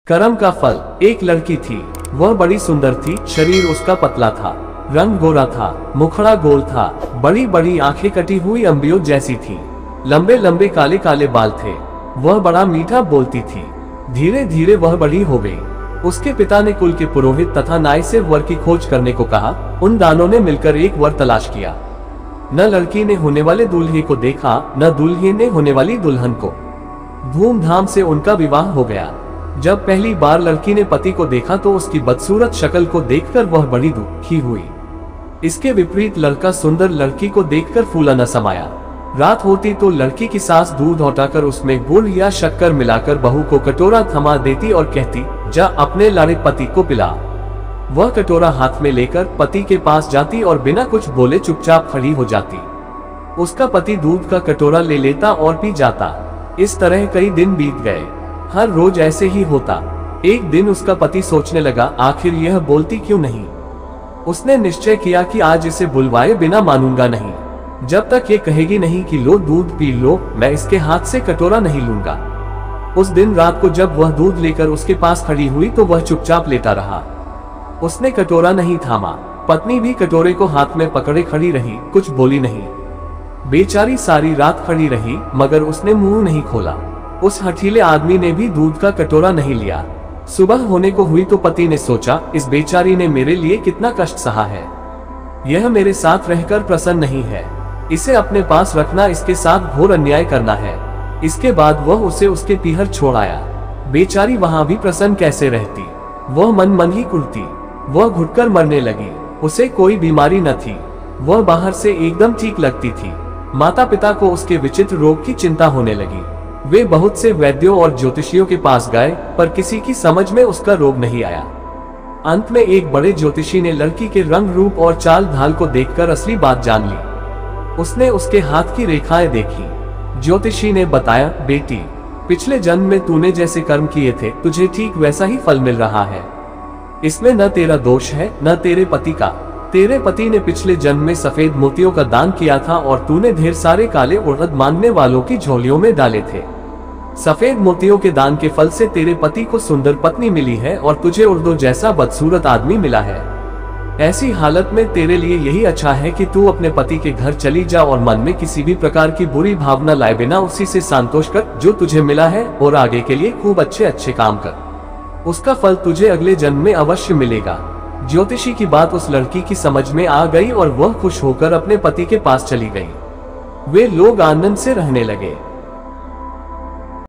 कर्म का फल। एक लड़की थी, वह बड़ी सुंदर थी। शरीर उसका पतला था, रंग गोरा था, मुखड़ा गोल था, बड़ी बड़ी आंखें कटी हुई अंबियों जैसी थी, लंबे लंबे काले काले बाल थे। वह बड़ा मीठा बोलती थी। धीरे धीरे वह बड़ी हो गई। उसके पिता ने कुल के पुरोहित तथा नाई से वर की खोज करने को कहा। उन दानों ने मिलकर एक वर तलाश किया। न लड़की ने होने वाले दूल्हे को देखा, न दूल्हे ने होने वाली दुल्हन को। धूमधाम से उनका विवाह हो गया। जब पहली बार लड़की ने पति को देखा तो उसकी बदसूरत शक्ल को देखकर वह बड़ी दुखी हुई। इसके विपरीत लड़का सुंदर लड़की को देखकर फूला न समाया। रात होती तो लड़की की सास दूध हटाकर उसमें गुड़ या शक्कर मिलाकर बहू को कटोरा थमा देती और कहती, जा अपने लाड़े पति को पिला। वह कटोरा हाथ में लेकर पति के पास जाती और बिना कुछ बोले चुपचाप खड़ी हो जाती। उसका पति दूध का कटोरा ले लेता और पी जाता। इस तरह कई दिन बीत गए। हर रोज ऐसे ही होता। एक दिन उसका पति सोचने लगा, आखिर यह बोलती क्यों नहीं। उसने निश्चय किया कि आज इसे बुलवाए बिना मानूंगा नहीं। जब तक ये कहेगी नहीं कि लो दूध पी लो, मैं इसके हाथ से कटोरा नहीं लूंगा। उस दिन रात को जब वह दूध लेकर उसके पास खड़ी हुई तो वह चुपचाप लेटा रहा। उसने कटोरा नहीं थामा। पत्नी भी कटोरे को हाथ में पकड़े खड़ी रही, कुछ बोली नहीं। बेचारी सारी रात खड़ी रही, मगर उसने मुंह नहीं खोला। उस हठीले आदमी ने भी दूध का कटोरा नहीं लिया। सुबह होने को हुई तो पति ने सोचा, इस बेचारी ने मेरे लिए कितना कष्ट सहा है। यह मेरे साथ रहकर प्रसन्न नहीं है। इसे अपने पास रखना इसके साथ घोर अन्याय करना है। इसके बाद वह उसे उसके पीहर छोड़ आया। बेचारी वहां भी प्रसन्न कैसे रहती। वह मन मन ही कुढ़ती। वह घुटकर मरने लगी। उसे कोई बीमारी न थी। वह बाहर से एकदम ठीक लगती थी। माता पिता को उसके विचित्र रोग की चिंता होने लगी। वे बहुत से वैद्यों और ज्योतिषियों के पास गए, पर किसी की समझ में उसका रोग नहीं आया। अंत में एक बड़े ज्योतिषी ने लड़की के रंग रूप और चाल ढाल को देखकर असली बात जान ली। उसने उसके हाथ की रेखाएं देखी। ज्योतिषी ने बताया, बेटी, पिछले जन्म में तूने जैसे कर्म किए थे तुझे ठीक वैसा ही फल मिल रहा है। इसमें न तेरा दोष है न तेरे पति का। तेरे पति ने पिछले जन्म में सफेद मोतियों का दान किया था और तूने ढेर सारे काले उड़द मांगने वालों की झोलियों में डाले थे। सफेद मोतियों के दान के फल से तेरे पति को सुंदर पत्नी मिली है और तुझे उर्दू जैसा बदसूरत आदमी मिला है। ऐसी हालत में तेरे लिए यही अच्छा है कि तू अपने पति के घर चली जा और मन में किसी भी प्रकार की बुरी भावना लाए बिना उसी से संतोष कर जो तुझे मिला है, और आगे के लिए खूब अच्छे अच्छे काम कर। उसका फल तुझे अगले जन्म में अवश्य मिलेगा। ज्योतिषी की बात उस लड़की की समझ में आ गई और वह खुश होकर अपने पति के पास चली गई। वे लोग आनंद से रहने लगे।